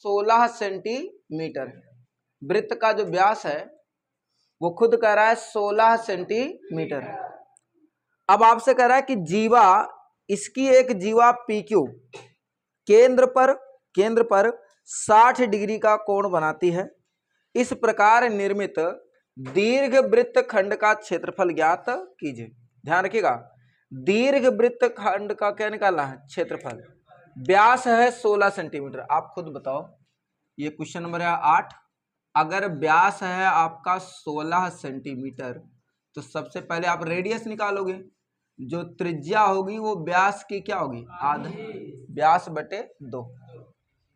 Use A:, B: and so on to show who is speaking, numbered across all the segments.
A: 16 centimetre. वृत्त का जो व्यास है वो खुद कह रहा है 16 सेंटीमीटर। अब आपसे कह रहा है कि जीवा, इसकी एक जीवा PQ केंद्र पर 60 डिग्री का कोण बनाती है। इस प्रकार निर्मित दीर्घ वृत्त खंड का क्षेत्रफल ज्ञात कीजिए। ध्यान रखिएगा, दीर्घ वृत्त खंड का क्या निकालना है? क्षेत्रफल। व्यास है 16 सेंटीमीटर। आप खुद बताओ, ये क्वेश्चन नंबर है 8। अगर व्यास है आपका 16 सेंटीमीटर तो सबसे पहले आप रेडियस निकालोगे। जो त्रिज्या होगी वो व्यास की क्या होगी? आधा। व्यास बटे 2।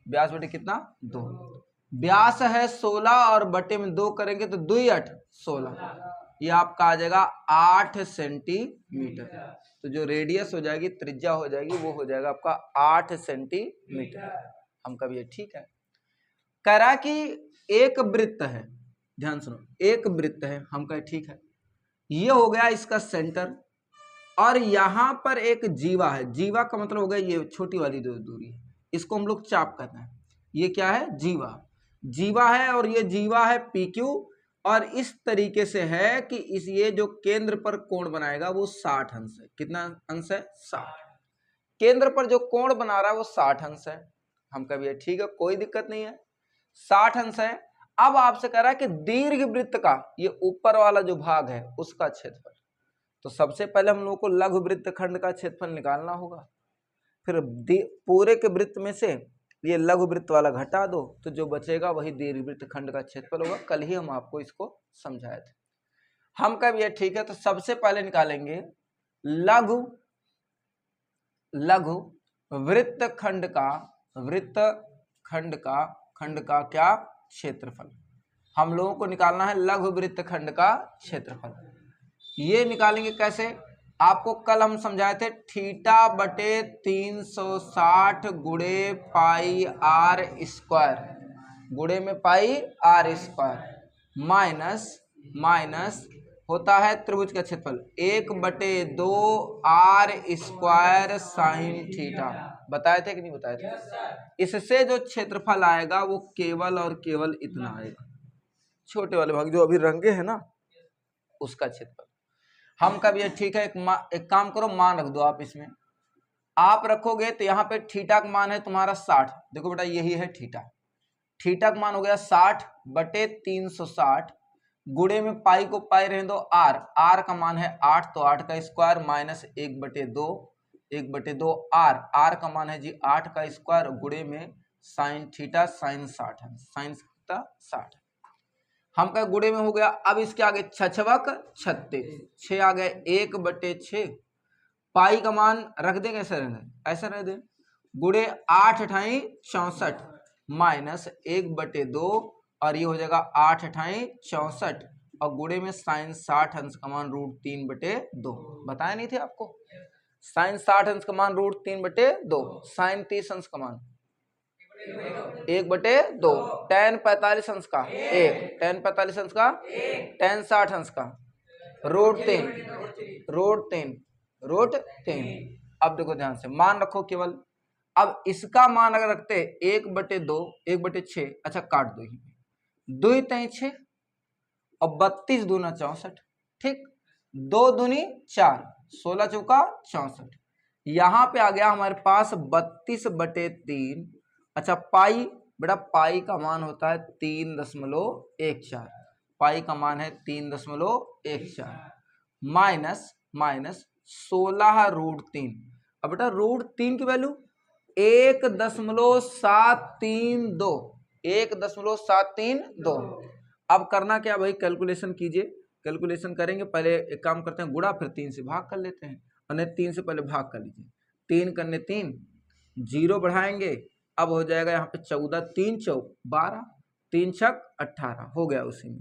A: व्यास बटे कितना? 2। व्यास है 16 और बटे में 2 करेंगे तो 2 8 16। ये आपका आ जाएगा 8 सेंटीमीटर। तो जो रेडियस हो जाएगी, त्रिज्या हो जाएगी, वो हो जाएगा आपका 8 सेंटीमीटर। हम कभी ये ठीक है। कह रहा कि एक वृत्त है, ध्यान सुनो, एक वृत्त है, हम कहे ठीक है। ये हो गया इसका सेंटर और यहां पर एक जीवा है। जीवा का मतलब हो गया ये छोटी वाली जो दूरी है, इसको हम लोग चाप कहते हैं। ये क्या है? जीवा। जीवा है और ये जीवा है PQ और इस तरीके से है कि इस ये जो केंद्र पर कोण बनाएगा वो 60 अंश है। कितना अंश है? 60। केंद्र पर जो कोण बना रहा है वो 60 अंश है। हम कह भी ठीक है, कोई दिक्कत नहीं है, 60 अंश है। अब आपसे कह रहा है कि दीर्घ वृत्त का ये ऊपर वाला जो भाग है उसका क्षेत्रफल। तो सबसे पहले हम लोगों को लघु वृत्त खंड का क्षेत्रफल निकालना होगा। फिर पूरे के वृत्त में से ये लघु वृत्त वाला घटा दो तो जो बचेगा वही दीर्घ वृत्त खंड का क्षेत्रफल होगा। कल ही हम आपको इसको समझाए थे। हम कब ये ठीक है, तो सबसे पहले निकालेंगे लघु वृत्त खंड का क्या? क्षेत्रफल। हम लोगों को निकालना है लघु वृत्त खंड का क्षेत्रफल। ये निकालेंगे कैसे? आपको कल हम समझाए थे, थीटा बटे 360 गुणे पाई आर स्क्वायर, गुणे में पाई आर स्क्वायर माइनस होता है त्रिभुज का क्षेत्रफल 1/2 आर स्क्वायर साइन थीटा। बताए थे कि नहीं बताए थे? इससे जो क्षेत्रफल आएगा वो केवल और केवल इतना आएगा, छोटे वाले भाग जो अभी रंगे हैं ना उसका क्षेत्रफल। हम कब ये ठीक है, एक काम करो, मान रख दो आप इसमें। आप रखोगे तो यहाँ पे थीटा का मान है तुम्हारा 60। देखो बेटा यही है थीटा। थीटा का मान हो गया 60 बटे 360 गुणे में पाई को पाई रहने दो आर का मान है 8 तो 8 का स्क्वायर माइनस 1/2 आर का मान है जी 8 का स्क्वायर गुणे में साइन थीटा साइन 60 है, साइन 60 हम का गुणे में हो गया। अब इसके आगे 6×6 = 36 आ गए 1/6 पाई का मान रख देंगे, ऐसा रहने ऐसा रह दे गुणे 8 × 64 माइनस 1/2 और ये हो जाएगा 8 × 64 और गुणे में साइन 60 अंश का मान √3/2। बताया नहीं थे आपको? साइन 60 अंश का मान √3/2, साइन 30 अंश का मान 1/2, tan 45 अंश का 1, tan 45 अंश का tan 60 अंश का √3। अब देखो ध्यान से, मान रखो केवल। अब इसका मान अगर रखते 1/2 1/6, अच्छा काट दो, 2 × 6 और 32 दूना 64, ठीक, 2 दूनी 4, 16 चौका 64। यहां पे आ गया हमारे पास 32/3। अच्छा पाई, बेटा पाई का मान होता है 3.14, पाई का मान है 3.14 माइनस 16√3। अब बेटा √3 की वैल्यू 1.732। अब करना क्या भाई, कैलकुलेशन कीजिए। कैलकुलेशन करेंगे, पहले एक काम करते हैं, गुणा फिर 3 से भाग कर लेते हैं, और 3 से पहले भाग कर लीजिए। 3 करने 3, 0 बढ़ाएंगे, अब हो जाएगा यहाँ पे 14, 3 × 4 = 12, 3 × 6 = 18 हो गया। उसी में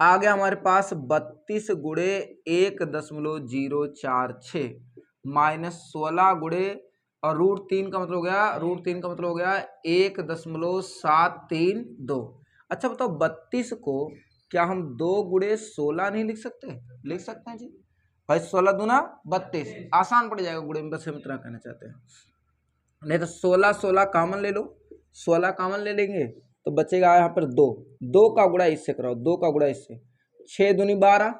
A: आ गया हमारे पास 32 गुणे 1.046 माइनस 16 गुणे और √3 का मतलब हो गया, √3 का मतलब हो गया 1.732। अच्छा बताओ 32 को क्या हम 2 गुणे 16 नहीं लिख सकते? लिख सकते हैं जी भाई, 16 दूना 32, आसान पड़ जाएगा गुणे में, बस हम इतना कहना चाहते हैं। नहीं तो 16 कॉमन ले लो, 16 कॉमन ले लेंगे तो बचेगा यहाँ पर 2, 2 का गुणा इससे कराओ, 2 का गुणा इससे, 6 दूनी 12,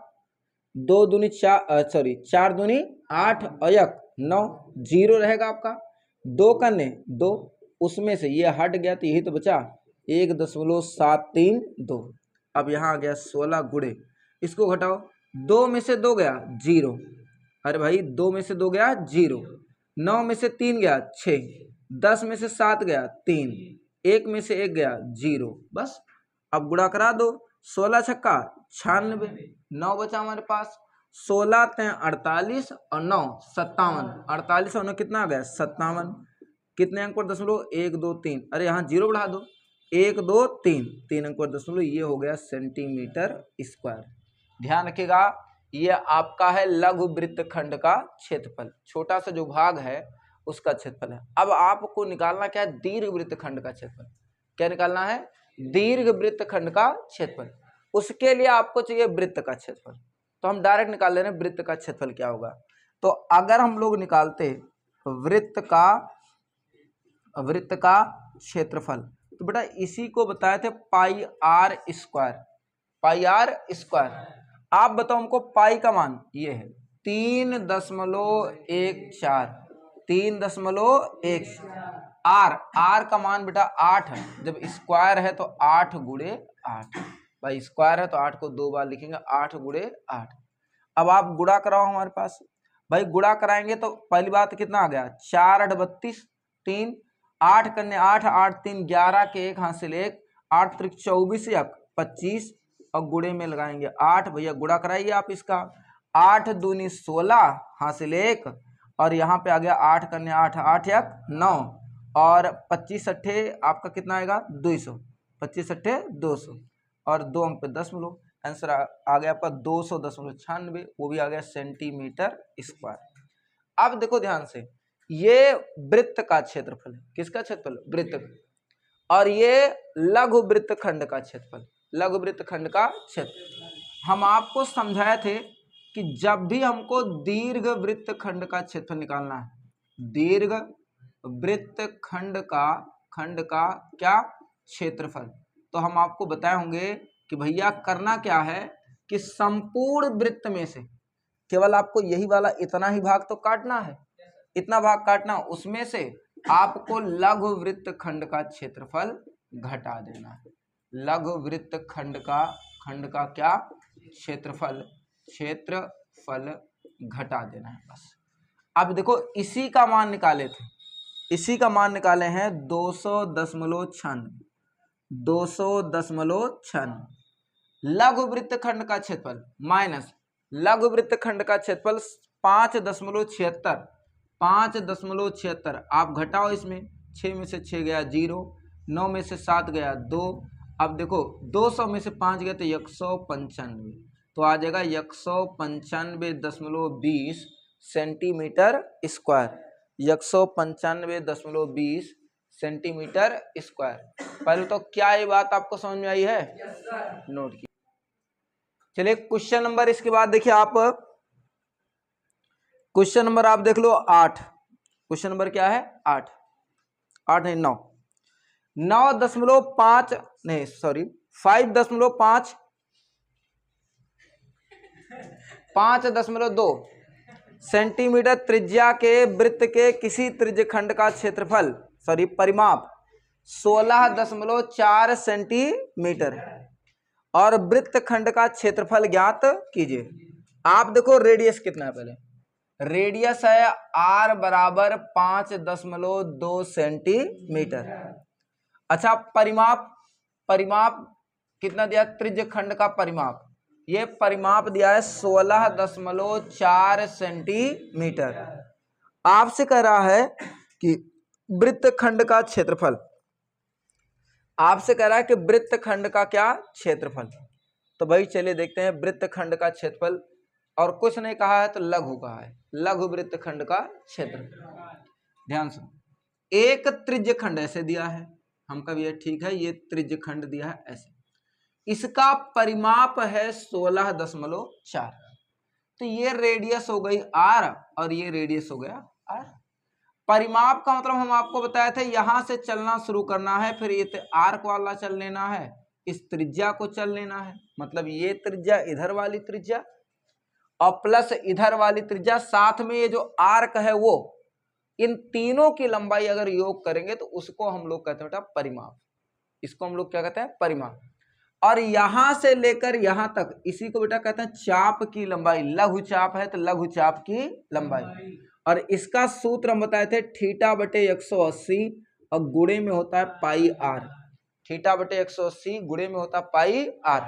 A: 2 दूनी 4 सॉरी 4 दूनी 8 और 1 9, 0 रहेगा आपका, 2 कन्ने 2, उसमें से ये हट गया तो यही तो बचा 1.732। अब यहाँ आ गया 16 गुणे, इसको घटाओ, 2 में से 2 गया 0, अरे भाई 2 में से 2 गया 0, 9 में से 3 गया 6, 10 में से 7 गया 3, 1 में से 1 गया 0, बस। अब गुणा करा दो, 16 छक्का 96, 9 बचा हमारे पास, 16 3 48 और 9 57, 48 और 9 कितना आ गया 57, कितने अंक पर दशमलव 1 2 3, अरे यहाँ 0 बढ़ा दो, 1 2 3, 3 अंक पर दशमलव, ये हो गया सेंटीमीटर स्क्वायर। ध्यान रखिएगा ये आपका है लघु वृत्तखंड का क्षेत्रफल, छोटा सा जो भाग है उसका क्षेत्रफल है। अब आपको निकालना क्या है, दीर्घ वृत्तखंड का क्षेत्रफल। क्या निकालना है, दीर्घ वृत्तखंड का क्षेत्रफल। उसके लिए आपको चाहिए वृत्त का क्षेत्रफल, तो हम डायरेक्ट निकाल ले रहे हैं वृत्त का क्षेत्रफल क्या होगा। तो अगर हम लोग निकालते वृत्त का क्षेत्रफल, तो बेटा इसी को बताए थे pi r square, pi r square. आप बताओ हमको पाई का मान ये है 3.14, 3.1, आर का मान बेटा 8 है, जब स्क्वायर है तो 8 गुणे 8, भाई स्क्वायर है तो 8 को 2 बार लिखेंगे, 8 गुणे 8। अब आप गुणा कराओ हमारे पास, भाई गुणा कराएंगे तो पहली बात कितना आ गया 4 8 32, 3 8 करने 8, 8 3 11 के 1 हासिल 1, 8 त्रिक 24 1 25 और गुणे में लगाएंगे 8, भैया गुणा कराइए आप इसका, 8 दूनी 16 हासिल 1 और यहाँ पे आ गया 8 करने 8, 8 1 9 और 25 अट्ठे आपका कितना आएगा 200, 25 अट्ठे 200 और 2 अंक पे दशमलव, आंसर आ गया आपका 200.96, वो भी आ गया सेंटीमीटर स्क्वायर। अब देखो ध्यान से, ये वृत्त का क्षेत्रफल है, किसका क्षेत्रफल, वृत्त, और ये लघु वृत्तखंड का क्षेत्रफल, लघु वृत्तखंड का क्षेत्र। हम आपको समझाए थे कि जब भी हमको दीर्घ वृत्तखंड का क्षेत्रफल निकालना है, दीर्घ वृत्तखंड का क्या क्षेत्रफल, तो हम आपको बताए होंगे कि भैया करना क्या है कि संपूर्ण वृत्त में से केवल आपको यही वाला इतना ही भाग तो काटना है, इतना भाग काटना, उसमें से आपको लघु वृत्तखंड का क्षेत्रफल घटा देना है, लघु वृत्तखंड का क्या क्षेत्रफल घटा देना है बस। अब देखो इसी का मान निकाले थे, इसी का मान निकाले हैं 200.96, लघु वृत्तखंड का क्षेत्रफल माइनस लघु वृत्तखंड का क्षेत्रफल 5.76, आप घटाओ इसमें, 6 में से 6 गया 0, 9 में से 7 गया 2, अब देखो 200 में से 5 गया तो 195, तो आ जाएगा 195.20 सेंटीमीटर स्क्वायर, 195.20 सेंटीमीटर स्क्वायर। पहले तो क्या ये बात आपको समझ में आई है, नोट की। चलिए क्वेश्चन नंबर, इसके बाद देखिए आप क्वेश्चन नंबर आप देख लो 8, क्वेश्चन नंबर क्या है 8 नहीं 9, 9.5 नहीं सॉरी 5.5 5.2 सेंटीमीटर त्रिज्या के वृत्त के किसी त्रिज्यखंड का क्षेत्रफल सॉरी परिमाप 16.4 सेंटीमीटर और वृत्तखंड का क्षेत्रफल ज्ञात कीजिए। आप देखो रेडियस कितना है, पहले रेडियस है r बराबर 5.2 सेंटीमीटर। अच्छा परिमाप कितना दिया, त्रिज्यखंड का परिमाप, ये परिमाप दिया है 16.4 सेंटीमीटर। आपसे कह रहा है कि वृत्तखंड का क्षेत्रफल, आपसे कह रहा है कि वृत्तखंड का क्या क्षेत्रफल, तो भाई चलिए देखते हैं वृत्तखंड का क्षेत्रफल, और कुछ नहीं कहा है तो लघु कहा है, लघु वृत्तखंड का क्षेत्रफल। ध्यान से, एक त्रिज्यखंड ऐसे दिया है, हम कभी ये ठीक है, ये त्रिज्यखंड दिया है ऐसे, इसका परिमाप है 16.4, तो ये रेडियस हो गई r और ये रेडियस हो गया r। परिमाप का मतलब हम आपको बताए थे यहां से चलना शुरू करना है, फिर ये आर्क वाला चल लेना है, इस त्रिज्या को चल लेना है, मतलब ये त्रिज्या इधर वाली त्रिज्या और प्लस इधर वाली त्रिज्या, साथ में ये जो आर्क है वो, इन तीनों की लंबाई अगर योग करेंगे तो उसको हम लोग कहते हैं बेटा परिमाप। इसको हम लोग क्या कहते हैं? परिमाप। और यहां से लेकर यहां तक इसी को बेटा कहते हैं चाप की लंबाई। लघु चाप है तो लघु चाप की लंबाई। और इसका सूत्र हम बताए थे थीटा बटे 180 और गुणे में होता है पाई आर। थीटा बटे 180 गुणे में होता है पाई आर।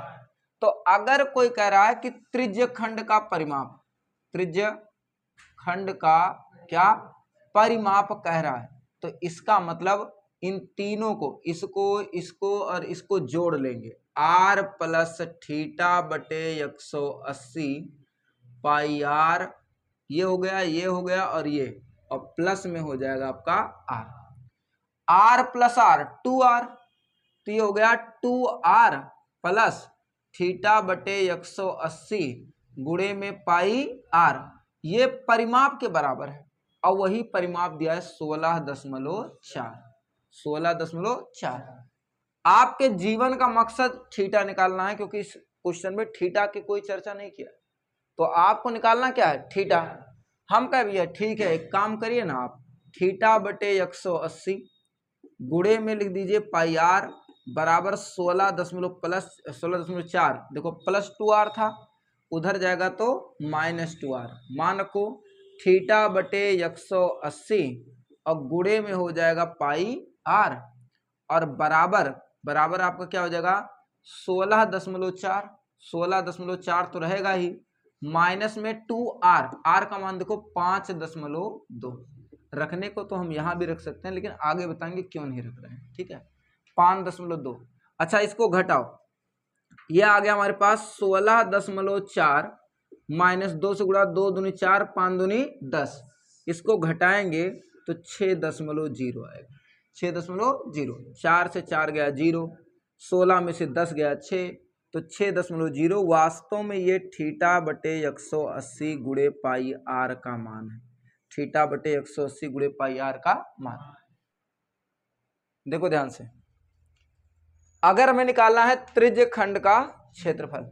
A: तो अगर कोई कह रहा है कि त्रिज्य खंड का परिमाप, त्रिज्य खंड का क्या परिमाप कह रहा है, तो इसका मतलब इन तीनों को, इसको और इसको जोड़ लेंगे। आर प्लस थीटा बटे 180 पाई आर, ये हो गया, ये हो गया और ये, और प्लस में हो जाएगा आपका are. Are plus are 2r, तो ये हो गया 2r प्लस थीटा बटे 180 गुणे में पाई आर। ये परिमाप के बराबर है और वही परिमाप दिया है 16.4। 16.4। आपके जीवन का मकसद थीटा निकालना है, क्योंकि इस क्वेश्चन में थीटा की कोई चर्चा नहीं किया, तो आपको निकालना क्या है? थीटा। हम कह भैया ठीक है, एक काम करिए ना आप, थीटा बटे 180 गुणे में लिख दीजिए पाई आर बराबर 16.4। देखो प्लस 2r था, उधर जाएगा तो माइनस 2r। मान रखो थीटा बटे 180 और गुणे में हो जाएगा पाई आर, और बराबर बराबर आपका क्या हो जाएगा 16.4। 16.4 तो रहेगा ही, माइनस में 2r, आर का मान देखो 5.2। रखने को तो हम यहाँ भी रख सकते हैं, लेकिन आगे बताएंगे क्यों नहीं रख रहे हैं, ठीक है। 5.2। अच्छा इसको घटाओ, ये आ गया हमारे पास 16.4 माइनस 2 से गुणा, 2 दूनी 4, 5 दूनी 10। इसको घटाएंगे तो 6.0 आएगा। 6.0, 4 से 4 गया 0, 16 में से 10 गया 6, तो 6.0 वास्तव में ये थीटा बटे 180 गुणे पाई आर का मान है। थीटा बटे 180 गुणे पाई आर का मान। देखो ध्यान से, अगर हमें निकालना है त्रिज्य खंड का क्षेत्रफल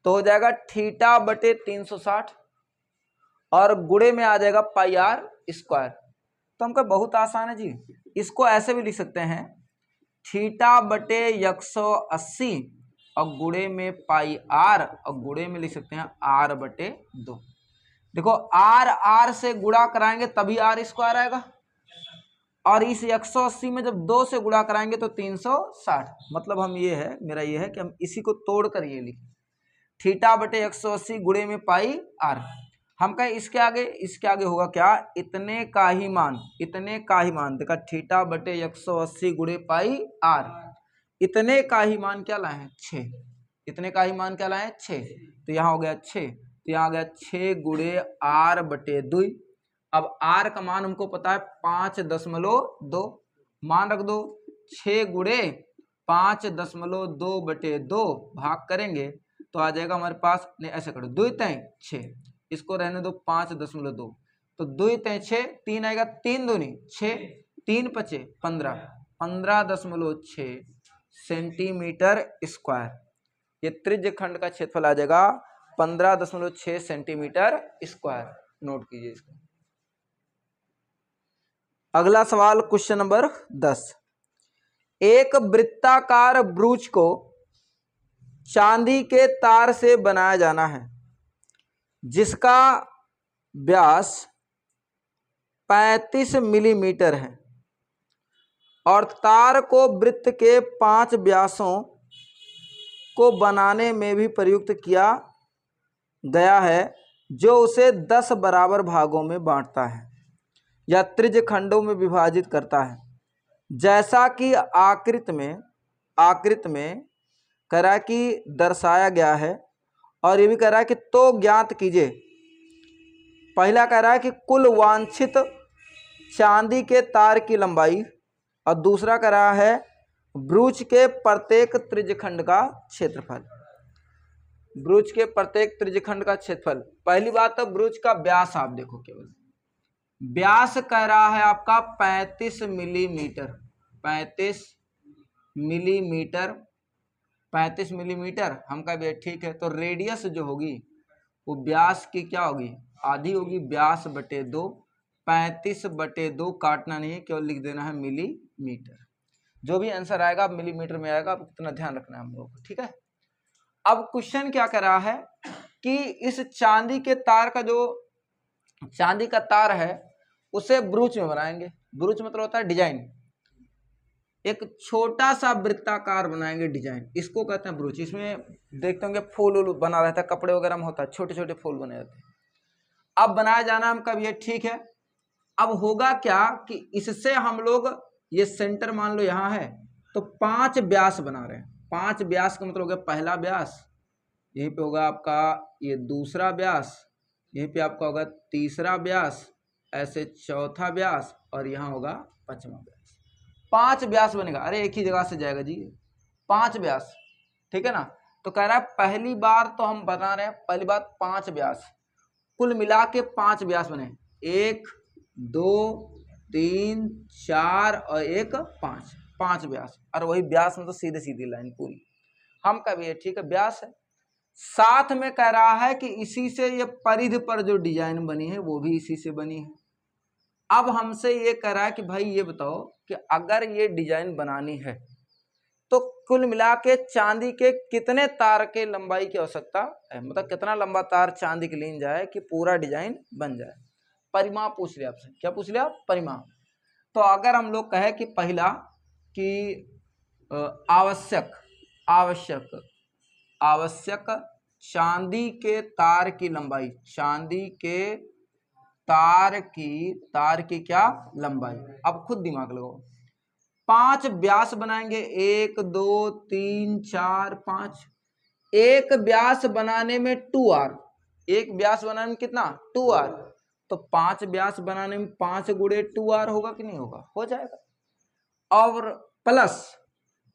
A: तो हो जाएगा थीटा बटे 360 और गुणे में आ जाएगा पाई आर स्क्वायर। तो हमका बहुत आसान है जी, इसको ऐसे भी लिख सकते हैं थीटा बटे 180 और गुणे में पाई आर, और गुणे में लिख सकते हैं आर बटे 2। देखो आर आर से गुणा कराएंगे तभी आर स्क्वायर आएगा, और इस 180 में जब 2 से गुणा कराएंगे तो 360। मतलब हम ये है, मेरा ये है कि हम इसी को तोड़कर ये लिखें थीटा बटे 180 गुणे में पाई आर। हम कहें इसके आगे होगा क्या? इतने का ही मान, इतने का ही मान। देखा थीटा बटे 180 गुणे पाई आर, इतने का ही मान क्या लाए हैं? 6। इतने का ही मान क्या लाए हैं? 6। तो यहाँ हो गया 6, तो यहाँ आ गया 6 गुणे आर बटे 2। अब आर का मान हमको पता है 5.2, मान रख दो 6 गुणे 5.2 बटे 2 भाग करेंगे तो आ जाएगा हमारे पास, नहीं ऐसे करो 2 तय 6, इसको रहने दो 5.2, तो 2 तय 6, 3 आएगा 3 दूनी 6, 3 पचे 15, 15.6 सेंटीमीटर स्क्वायर। ये त्रिज्य खंड का क्षेत्रफल आ जाएगा 15.6 सेंटीमीटर स्क्वायर। नोट कीजिए इसको। अगला सवाल क्वेश्चन नंबर 10। एक वृत्ताकार ब्रूच को चांदी के तार से बनाया जाना है जिसका व्यास 35 मिलीमीटर है और तार को वृत्त के 5 व्यासों को बनाने में भी प्रयुक्त किया गया है जो उसे 10 बराबर भागों में बांटता है या त्रिज्य खंडों में विभाजित करता है, जैसा कि आकृति में कह रहा है कि दर्शाया गया है। और ये भी कह रहा है कि तो ज्ञात कीजिए। पहला कह रहा है कि कुल वांछित चांदी के तार की लंबाई, और दूसरा कह रहा है ब्रूच के प्रत्येक त्रिज्यखंड का क्षेत्रफल। ब्रूच के प्रत्येक त्रिज्यखंड का क्षेत्रफल। पहली बात तो ब्रूच का व्यास आप देखो केवल, व्यास कह रहा है आपका 35 मिलीमीटर, 35 मिलीमीटर, 35 मिलीमीटर। हम कह भी ठीक है, तो रेडियस जो होगी वो व्यास की क्या होगी, आधी होगी, व्यास बटे 2, 35/2 काटना नहीं है, केवल लिख देना है मिलीमीटर। जो भी आंसर आएगा आप मिलीमीटर में आएगा, आप इतना ध्यान रखना है हम लोग को, ठीक है। अब क्वेश्चन क्या कर रहा है कि इस चांदी के तार का, जो चांदी का तार है उसे ब्रूच में बनाएंगे। ब्रूच मतलब होता है डिजाइन, एक छोटा सा वृत्ताकार बनाएंगे डिजाइन, इसको कहते हैं ब्रूच। इसमें देखते होंगे फूल बना रहता है, कपड़े वगैरह में होता है, छोटे छोटे फूल बने रहते हैं। अब बनाया जाना हम कब, ये ठीक है। अब होगा क्या कि इससे हम लोग, ये सेंटर मान लो यहाँ है, तो 5 व्यास बना रहे हैं। 5 व्यास का मतलब हो गया पहला व्यास, यहीं पे होगा आपका ये दूसरा व्यास, यहीं पे आपका होगा तीसरा व्यास, ऐसे चौथा व्यास, और यहाँ होगा 5वां व्यास। 5 व्यास बनेगा। अरे एक ही जगह से जाएगा जी, 5 व्यास, ठीक है ना। तो कह रहा है पहली बार तो हम बना रहे हैं, पहली बार 5 व्यास, कुल मिला के 5 व्यास बने, 1 2 3 4 और 1 5, 5 व्यास। और वही व्यास में तो सीधे सीधी लाइन पूरी, हम कभी ये ठीक है व्यास है। साथ में कह रहा है कि इसी से ये परिधि पर जो डिजाइन बनी है वो भी इसी से बनी है। अब हमसे ये कह रहा है कि भाई ये बताओ कि अगर ये डिजाइन बनानी है तो कुल मिला के चांदी के कितने तार के लंबाई की आवश्यकता है, मतलब कितना लंबा तार चांदी के लीन जाए कि पूरा डिजाइन बन जाए। परिमाप पूछ लिया आपसे, क्या पूछ लिया, परिमाप। तो अगर हम लोग कहे कि पहला कि आवश्यक आवश्यक आवश्यक चांदी के तार की लंबाई, चांदी के तार की क्या लंबाई। अब खुद दिमाग लगाओ, 5 व्यास बनाएंगे, 1 2 3 4 5। एक व्यास बनाने में 2r, एक व्यास बनाने में कितना 2r, तो 5 व्यास बनाने में 5 गुणे 2r होगा कि नहीं होगा, हो जाएगा। और प्लस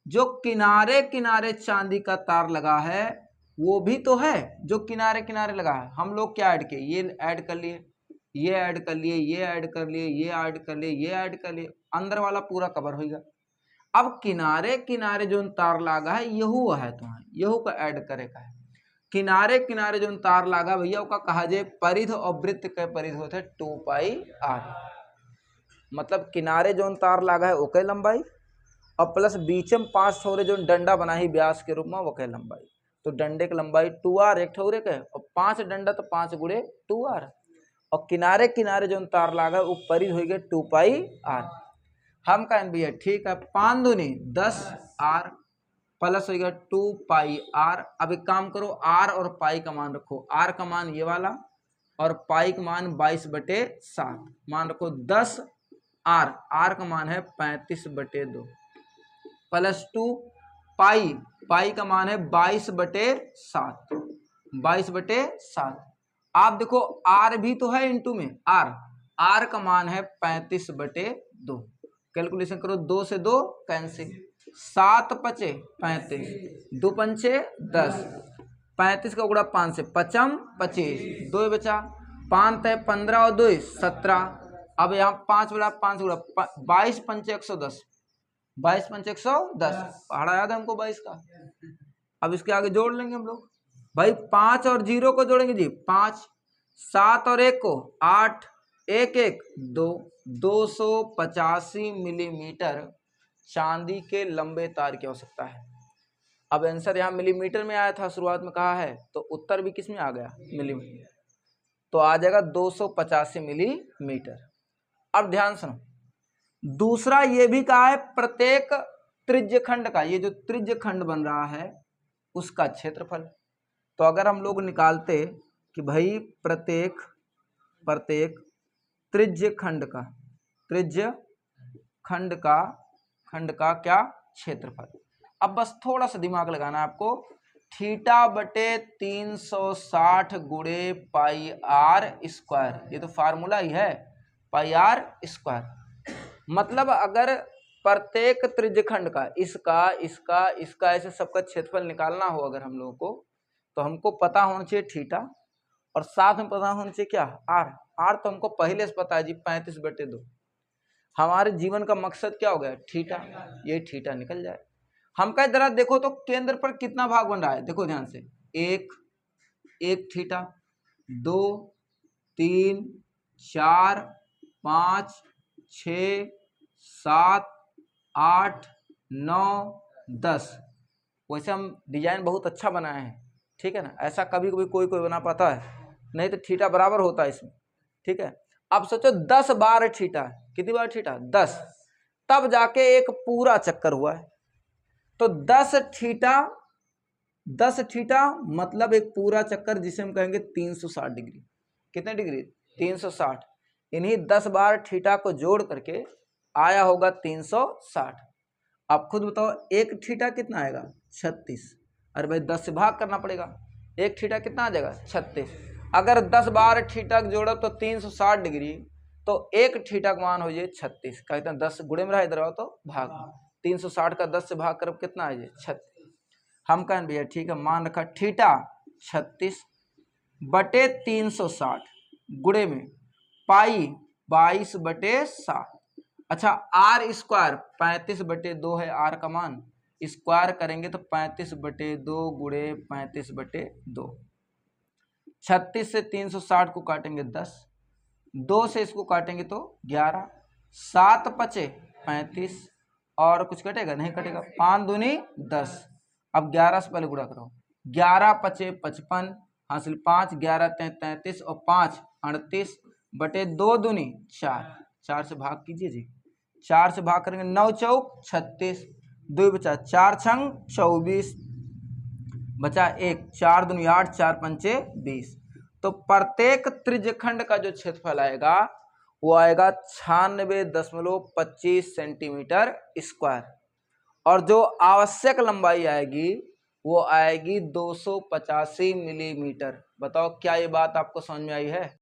A: जो किनारे किनारे चांदी का तार लगा है वो भी तो है, जो किनारे किनारे लगा है। हम लोग क्या ऐड किए, ये ऐड कर लिए, ये ऐड कर लिए, ये ऐड कर लिए, ये ऐड कर लिए, ये ऐड कर लिए, अंदर वाला पूरा कवर होगा। अब किनारे किनारे जो तार लगा है यहू है, तो यहू का ऐड करे का है। किनारे किनारे जो तार लगा भैया का कहा जाए परिध और वृत्त के परिध होते 2πr, मतलब किनारे जो तार लगा है वो कई लंबाई, और प्लस बीच में 5 ठोरे जो डंडा बना ही व्यास के रूप में वो कई लंबाई। तो डंडे की लंबाई 2r, एक ठोरे के, और 5 डंडा तो 5 गुणे 2r, और किनारे किनारे जो तार लगा है वो परिध हो गए 2πr। हम कहें भैया ठीक है, 5 दूनी 10r प्लस हो गया 2πr। अब एक काम करो, r और पाई का मान रखो, r का मान ये वाला और पाई का मान 22/7, मान रखो 10r, r का मान है 35/2 प्लस 2 पाई, पाई का मान है 22/7, 22/7। आप देखो r भी तो है इंटू में r, r का मान है 35/2। कैलकुलेशन करो, 2 से 2 कैंसिल, 7 पचे 35, 2 पंचे 10, 35 का गुणा 5 से 55 25, 2 बचा, 5 है 15 और 2 17। अब यहाँ 5 बड़ा 5 गुणा 22 पंचे 110, 22 पंचे 110, पहाड़ा याद है हमको 22 का। अब इसके आगे जोड़ लेंगे हम लोग भाई, 5 और 0 को जोड़ेंगे जी 5, 7 और 1 को 8, 1 1 2, 285 मिलीमीटर चांदी के लंबे तार की आवश्यकता है। अब आंसर यहाँ मिलीमीटर में आया था, शुरुआत में कहा है, तो उत्तर भी किस में आ गया, मिलीमीटर, तो आ जाएगा 285 मिलीमीटर। अब ध्यान सुनो, दूसरा ये भी कहा है प्रत्येक त्रिज्यखंड का, ये जो त्रिज्यखंड बन रहा है उसका क्षेत्रफल। तो अगर हम लोग निकालते कि भाई प्रत्येक त्रिज्यखंड का क्या क्षेत्रफल। अब बस थोड़ा सा दिमाग लगाना है आपको, θ/360 गुणे πr², ये तो फार्मूला ही है, πr²। मतलब अगर प्रत्येक त्रिज्यखंड का, इसका ऐसे सबका क्षेत्रफल निकालना हो अगर हम लोगों को, तो हमको पता होना चाहिए थीटा, और साथ में पता होना चाहिए क्या, आर। आर तो हमको पहले से पता है जी 35/2। हमारे जीवन का मकसद क्या हो गया, थीटा, ये थीटा निकल जाए। हम कह जरा देखो तो केंद्र पर कितना भाग बन रहा है, देखो ध्यान से, एक थीटा, 2, 3, 4, 5, 6, 7, 8, 9, 10। वैसे हम डिजाइन बहुत अच्छा बनाए हैं, ठीक है ना, ऐसा कभी कभी कोई कोई बना पाता है, नहीं तो थीटा बराबर होता है इसमें, ठीक है। अब सोचो 10 बार थीटा, कितनी बार थीटा, 10, तब जाके एक पूरा चक्कर हुआ है। तो 10 थीटा मतलब एक पूरा चक्कर, जिसे हम कहेंगे 360 डिग्री। कितने डिग्री, 360। इन्हीं 10 बार थीटा को जोड़ करके आया होगा 360। अब खुद बताओ एक थीटा कितना आएगा, 36। अरे भाई 10 से भाग करना पड़ेगा, एक थीटा कितना आ जाएगा, 36। अगर 10 बार थीटा जोड़ो तो 360 डिग्री, तो एक थीटा का मान हो जाए 36। कहते हैं 10 गुणे में रहा इधर आओ तो भाग, 360 का 10 से भाग कर कितना आ जाए, 36। हम कहें भैया ठीक है, मान रखा थीटा 36/360 गुणे में पाई 22/7। अच्छा आर स्क्वायर 35/2 है, आर का मान स्क्वायर करेंगे तो 35/2 गुणे 35/2। 36 से 360 को काटेंगे 10, 2 से इसको काटेंगे तो 11, 7 पचे 35, और कुछ कटेगा नहीं कटेगा, 5 दूनी 10। अब 11 से पहले गुणा करो, 11 पचे 55, हासिल 5, 11 33 और 5 38/2 दूनी 4, 4 से भाग कीजिए जी, 4 से भाग करेंगे 9 चौक 36, 2 बचा 4 छंग 24, बचा 1, 4 दूनी 8, 4 पंचे 20। तो प्रत्येक त्रिज्यखंड का जो क्षेत्रफल आएगा वो आएगा 96.25 सेंटीमीटर स्क्वायर, और जो आवश्यक लंबाई आएगी वो आएगी 285 मिलीमीटर। बताओ क्या ये बात आपको समझ में आई है।